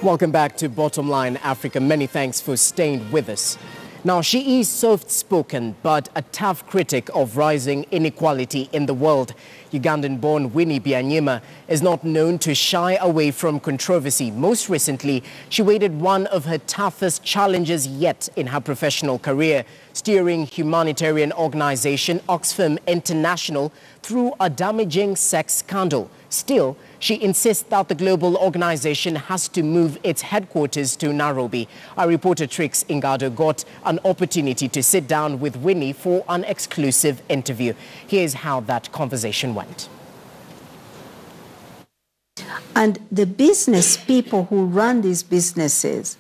Welcome back to Bottomline Africa. Many thanks for staying with us. Now, she is soft-spoken but a tough critic of rising inequality in the world. Ugandan-born Winnie Byanyima is not known to shy away from controversy. Most recently, she waded one of her toughest challenges yet in her professional career, steering humanitarian organization Oxfam International through a damaging sex scandal. Still, she insists that the global organization has to move its headquarters to Nairobi. Our reporter Trix Ingado got an opportunity to sit down with Winnie for an exclusive interview. Here's how that conversation went. And the business people who run these businesses,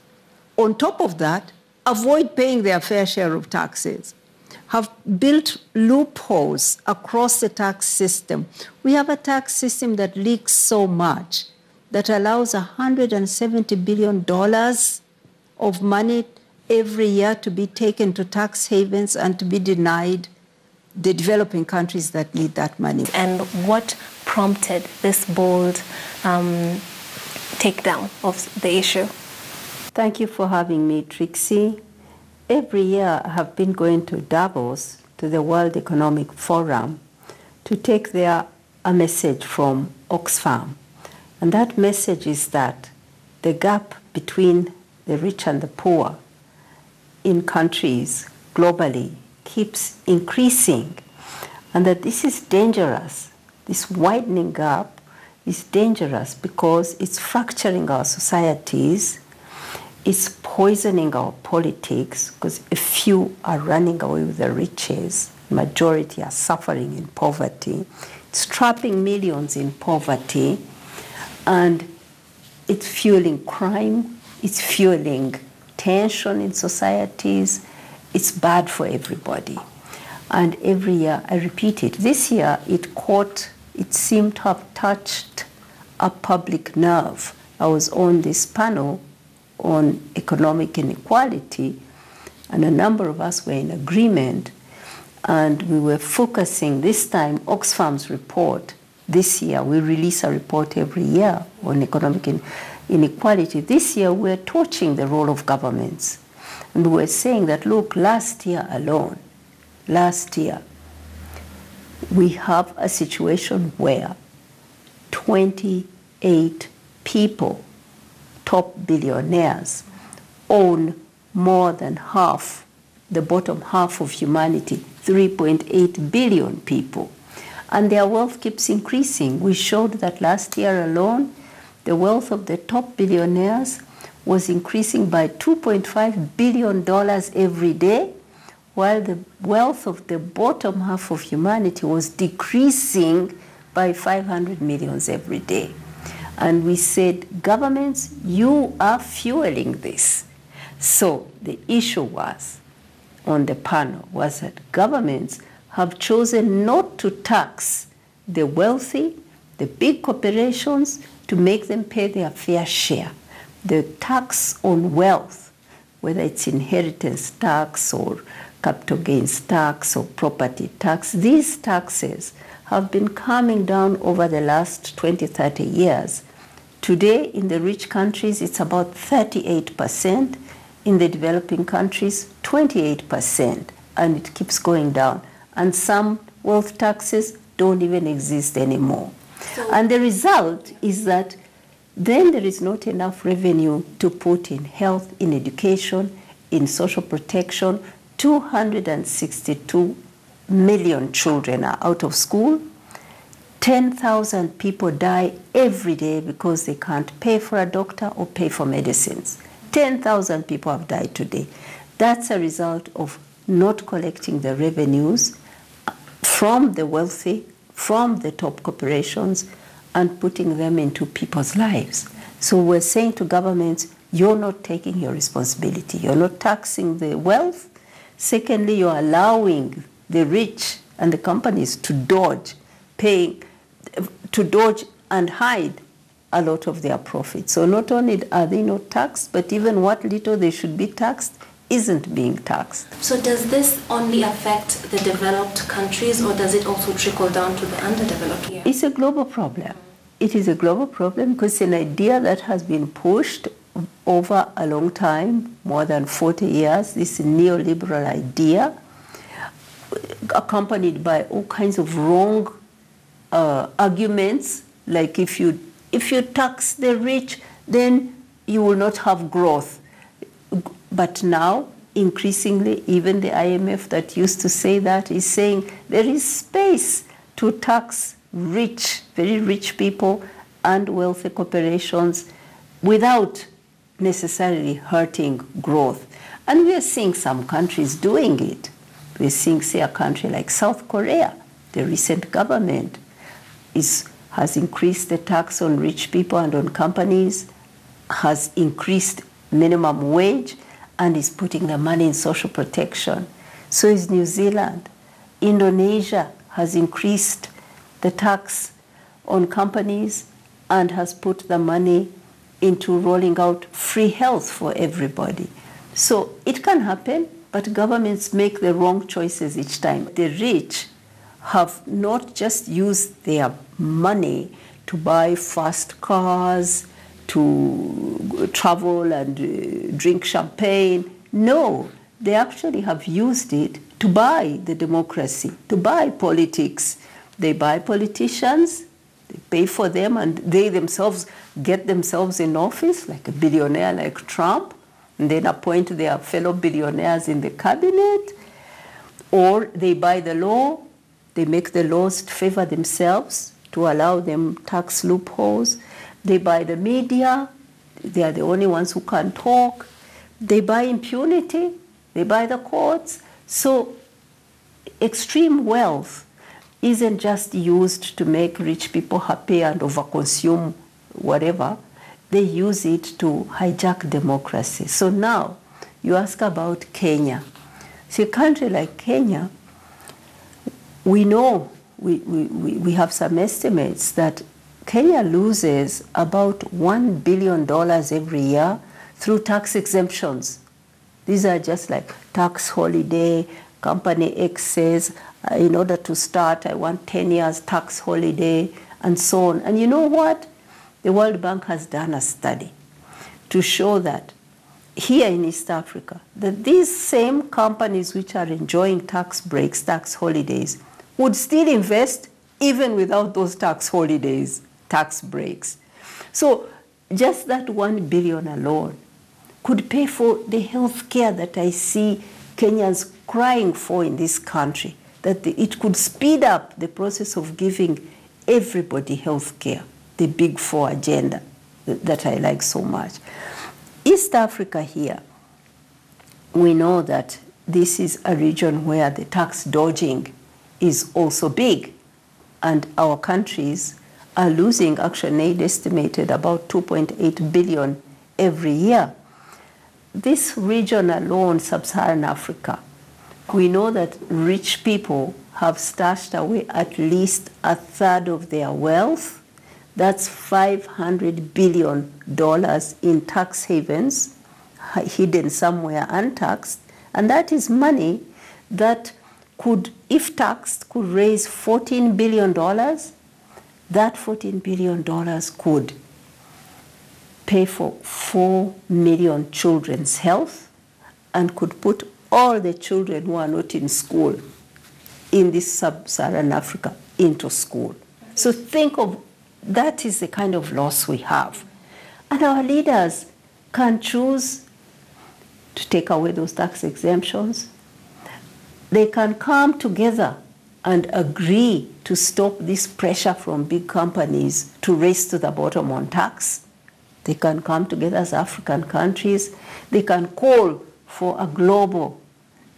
on top of that, avoid paying their fair share of taxes, have built loopholes across the tax system. We have a tax system that leaks so much that allows $170 billion of money every year to be taken to tax havens and to be denied the developing countries that need that money. And what prompted this bold takedown of the issue? Thank you for having me, Trixie. Every year I have been going to Davos, to the World Economic Forum, to take there a message from Oxfam. And that message is that the gap between the rich and the poor in countries globally keeps increasing, and that this is dangerous. This widening gap is dangerous because it's fracturing our societies. It's poisoning our politics because a few are running away with the riches. Majority are suffering in poverty. It's trapping millions in poverty, and it's fueling crime. It's fueling tension in societies. It's bad for everybody. And every year I repeat it. This year it seemed to have touched a public nerve. I was on this panel on economic inequality, and a number of us were in agreement, and we were focusing this time Oxfam's report. This year we release a report every year on economic inequality. This year we're torching the role of governments, and we were saying that, look, last year alone, we have a situation where 28 people, top billionaires, own more than half, the bottom half of humanity, 3.8 billion people. And their wealth keeps increasing. We showed that last year alone, the wealth of the top billionaires was increasing by $2.5 billion every day, while the wealth of the bottom half of humanity was decreasing by 500 million every day. And we said, governments, you are fueling this. So the issue was, on the panel, was that governments have chosen not to tax the wealthy, the big corporations, to make them pay their fair share. The tax on wealth, whether it's inheritance tax or capital gains tax or property tax, these taxes have been coming down over the last 20, 30 years. Today, in the rich countries, it's about 38%. In the developing countries, 28%, and it keeps going down. And some wealth taxes don't even exist anymore. And the result is that then there is not enough revenue to put in health, in education, in social protection. 262 million children are out of school. 10,000 people die every day because they can't pay for a doctor or pay for medicines. 10,000 people have died today. That's a result of not collecting the revenues from the wealthy, from the top corporations, and putting them into people's lives. So we're saying to governments, you're not taking your responsibility. You're not taxing the wealth. Secondly, you're allowing the rich and the companies to dodge and hide a lot of their profits. So not only are they not taxed, but even what little they should be taxed isn't being taxed. So does this only affect the developed countries, or does it also trickle down to the underdeveloped areas? It's a global problem. It is a global problem because it's an idea that has been pushed over a long time, more than 40 years, this neoliberal idea, accompanied by all kinds of wrong arguments, like if you tax the rich, then you will not have growth. But now, increasingly, even the IMF that used to say that is saying there is space to tax rich, very rich people and wealthy corporations without necessarily hurting growth. And we are seeing some countries doing it. We're seeing, say, a country like South Korea. The recent government has increased the tax on rich people and on companies, has increased minimum wage, and is putting the money in social protection. So is New Zealand. Indonesia has increased the tax on companies and has put the money into rolling out free health for everybody. So it can happen, but governments make the wrong choices each time. The rich have not just used their money to buy fast cars, to travel and drink champagne. No, they actually have used it to buy the democracy, to buy politics. They buy politicians, they pay for them, and they themselves get themselves in office, like a billionaire like Trump, and then appoint their fellow billionaires in the cabinet. Or they buy the law, they make the laws to favor themselves, to allow them tax loopholes. They buy the media, they are the only ones who can talk. They buy impunity, they buy the courts. So extreme wealth isn't just used to make rich people happy and overconsume whatever. They use it to hijack democracy. So now, you ask about Kenya. See, a country like Kenya, we know, we have some estimates that Kenya loses about $1 billion every year through tax exemptions. These are just like tax holiday, company X says, in order to start, I want 10 years tax holiday, and so on. And you know what? The World Bank has done a study to show that here in East Africa, that these same companies which are enjoying tax breaks, tax holidays, would still invest even without those tax holidays, tax breaks. So just that 1 billion alone could pay for the health care that I see Kenyans crying for in this country, that it could speed up the process of giving everybody health care, the Big Four agenda that I like so much. East Africa here, we know that this is a region where the tax dodging is also big, and our countries are losing, ActionAid estimated, about 2.8 billion every year. This region alone, Sub-Saharan Africa, we know that rich people have stashed away at least a third of their wealth. That's $500 billion in tax havens, hidden somewhere untaxed. And that is money that could, if taxed, could raise $14 billion. That $14 billion could pay for 4 million children's health and could put all the children who are not in school in this sub-Saharan Africa into school. So think of, that is the kind of loss we have. And our leaders can choose to take away those tax exemptions. They can come together and agree to stop this pressure from big companies to race to the bottom on tax. They can come together as African countries. They can call for a global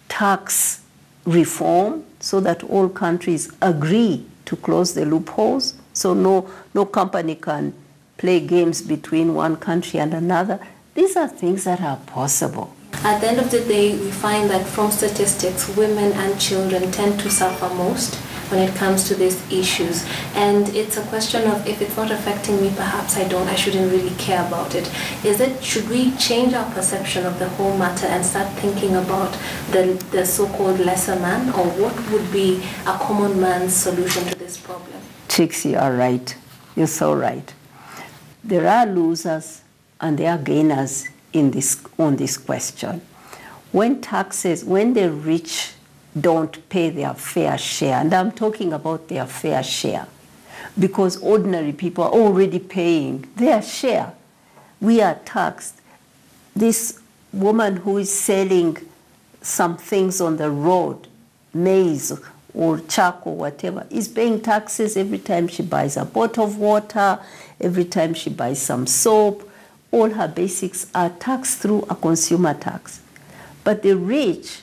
tax reform so that all countries agree to close the loopholes, so no company can play games between one country and another. These are things that are possible. At the end of the day, we find that from statistics, women and children tend to suffer most when it comes to these issues. And it's a question of, if it's not affecting me, perhaps I shouldn't really care about it. Should we change our perception of the whole matter and start thinking about the so-called lesser man, or what would be a common man's solution to this problem? Trixie, you are right. You're so right. There are losers and there are gainers on this question. When the rich don't pay their fair share, and I'm talking about their fair share, because ordinary people are already paying their share. We are taxed. This woman who is selling some things on the road, maize or charcoal, whatever, is paying taxes every time she buys a bottle of water, every time she buys some soap. All her basics are taxed through a consumer tax. But the rich,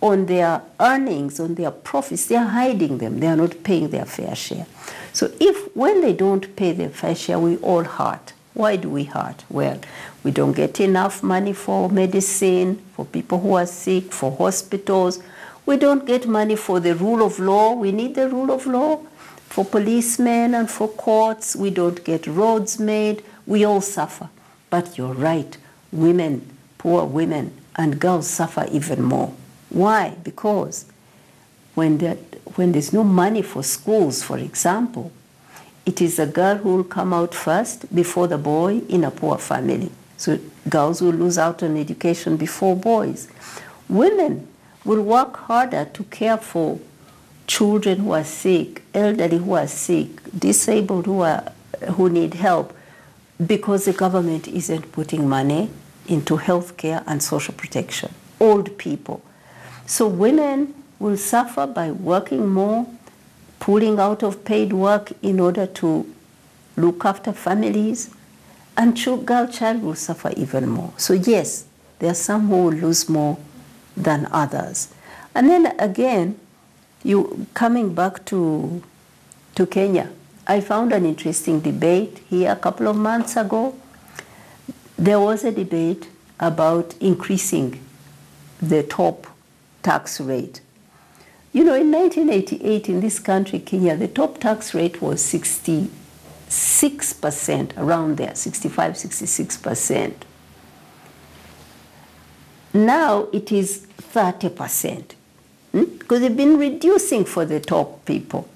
on their earnings, on their profits, they are hiding them. They are not paying their fair share. So when they don't pay their fair share, we all hurt. Why do we hurt? Well, we don't get enough money for medicine, for people who are sick, for hospitals. We don't get money for the rule of law. We need the rule of law for policemen and for courts. We don't get roads made. We all suffer. But you're right, women, poor women, and girls suffer even more. Why? Because when there's no money for schools, for example, it is a girl who will come out first before the boy in a poor family. So girls will lose out on education before boys. Women will work harder to care for children who are sick, elderly who are sick, disabled who need help, because the government isn't putting money into health care and social protection. Old people. So women will suffer by working more, pulling out of paid work in order to look after families, and girl child will suffer even more. So yes, there are some who will lose more than others. And then again, coming back to Kenya, I found an interesting debate here a couple of months ago. There was a debate about increasing the top tax rate. You know, in 1988 in this country, Kenya, the top tax rate was 66%, around there, 65, 66%. Now it is 30%, because they've been reducing for the top people.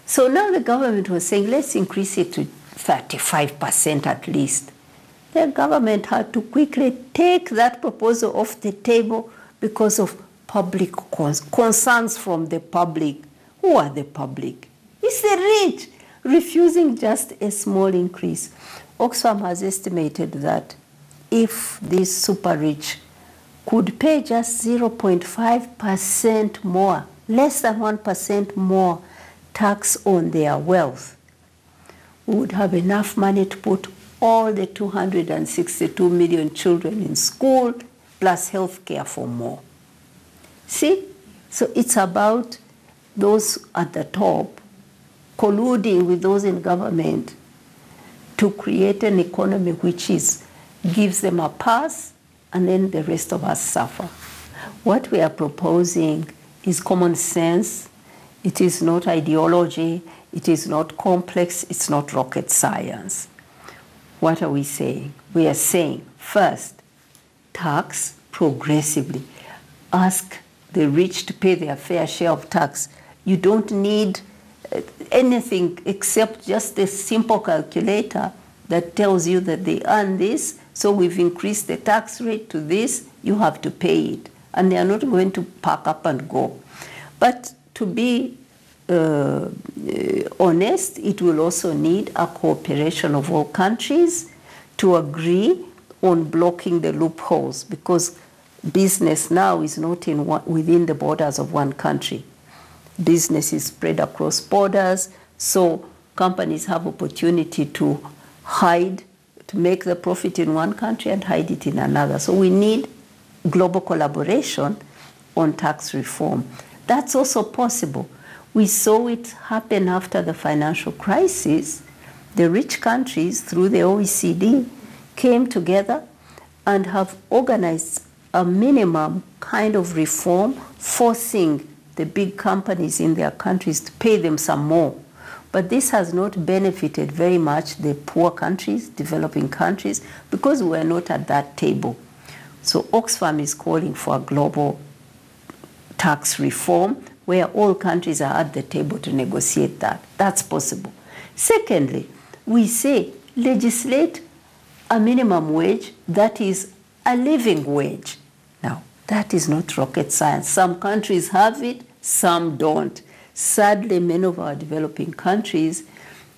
So now the government was saying, let's increase it to 35% at least. The government had to quickly take that proposal off the table because of public concerns from the public. Who are the public? It's the rich, refusing just a small increase. Oxfam has estimated that if these super rich could pay just 0.5% more, less than 1% more tax on their wealth, we would have enough money to put all the 262 million children in school, plus health care for more. See? So it's about those at the top colluding with those in government to create an economy which gives them a pass, and then the rest of us suffer. What we are proposing is common sense. It is not ideology. It is not complex. It's not rocket science. What are we saying? We are saying, first, tax progressively. Ask the rich to pay their fair share of tax. You don't need anything except just a simple calculator that tells you that they earn this, so we've increased the tax rate to this, you have to pay it. And they are not going to pack up and go. But to be honest, it will also need a cooperation of all countries to agree on blocking the loopholes, because business now is not within the borders of one country. Business is spread across borders, so companies have opportunity to hide, to make the profit in one country and hide it in another. So we need global collaboration on tax reform. That's also possible. We saw it happen after the financial crisis. The rich countries, through the OECD, came together and have organized a minimum kind of reform, forcing the big companies in their countries to pay them some more. But this has not benefited very much the poor countries, developing countries, because we are not at that table. So Oxfam is calling for a global tax reform where all countries are at the table to negotiate that. That's possible. Secondly, we say legislate a minimum wage that is a living wage. Now, that is not rocket science. Some countries have it, some don't. Sadly, many of our developing countries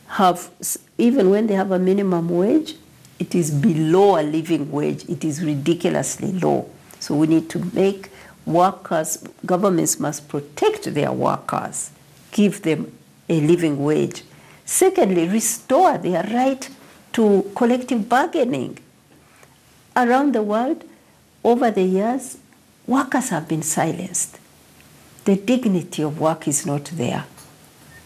have, even when they have a minimum wage, it is below a living wage. It is ridiculously low. So we need to make workers, governments must protect their workers, give them a living wage. Secondly, restore their right to collective bargaining. Around the world, over the years, workers have been silenced. The dignity of work is not there.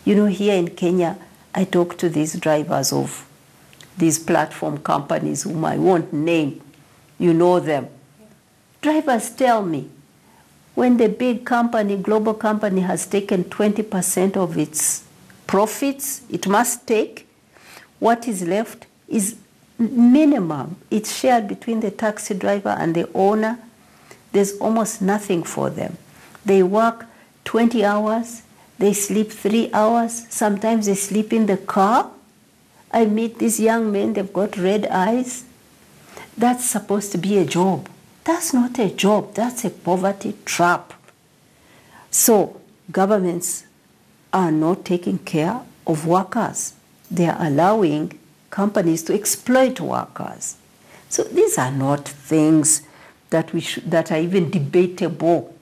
You know, here in Kenya, I talk to these drivers of these platform companies whom I won't name. You know them. Drivers tell me, when the big company, global company, has taken 20% of its profits, it must take, what is left is minimum. It's shared between the taxi driver and the owner. There's almost nothing for them. They work 20 hours, they sleep 3 hours, sometimes they sleep in the car. I meet these young men, they've got red eyes. That's supposed to be a job. That's not a job, that's a poverty trap. So governments are not taking care of workers. They are allowing companies to exploit workers. So these are not things that that are even debatable.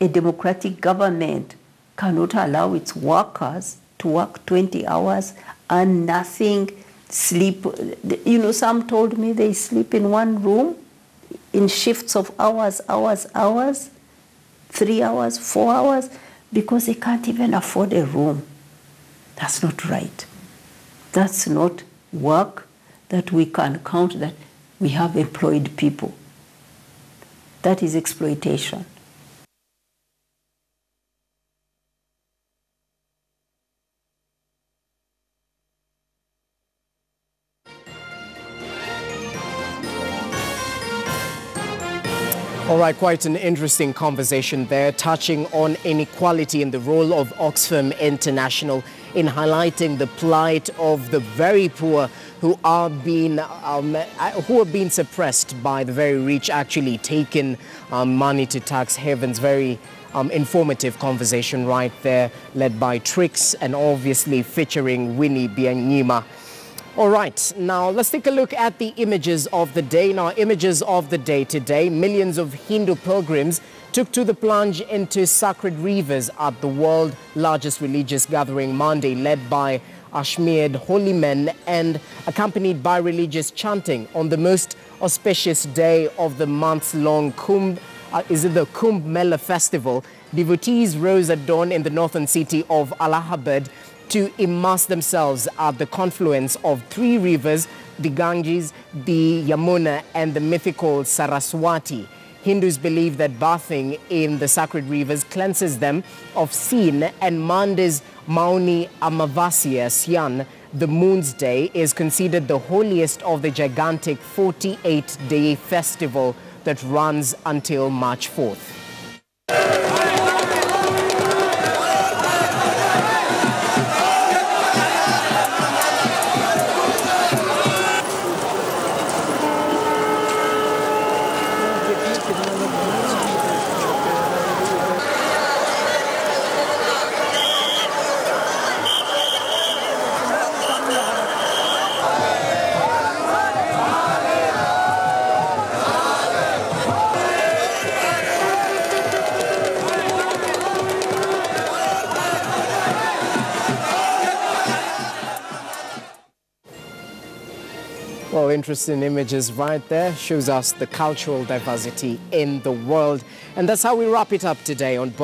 A democratic government cannot allow its workers to work 20 hours and nothing, sleep. You know, some told me they sleep in one room in shifts of hours, 3 hours, 4 hours, because they can't even afford a room. That's not right. That's not work that we can count that we have employed people. That is exploitation. All right, quite an interesting conversation there, touching on inequality and the role of Oxfam International in highlighting the plight of the very poor who are being suppressed by the very rich, actually taking money to tax havens. Very informative conversation right there, led by Trix and obviously featuring Winnie Byanyima. All right, now let's take a look at the images of the day. Now, images of the day today, millions of Hindu pilgrims took to the plunge into sacred rivers at the world's largest religious gathering Monday, led by Ashmead holy men and accompanied by religious chanting on the most auspicious day of the months-long Kumbh Mela festival. Devotees rose at dawn in the northern city of Allahabad to immerse themselves at the confluence of 3 rivers, the Ganges, the Yamuna, and the mythical Saraswati. Hindus believe that bathing in the sacred rivers cleanses them of sin, and Monday's Mauni Amavasya Syan, the moon's day, is considered the holiest of the gigantic 48-day festival that runs until March 4th. Well, interesting images right there. Shows us the cultural diversity in the world. And that's how we wrap it up today on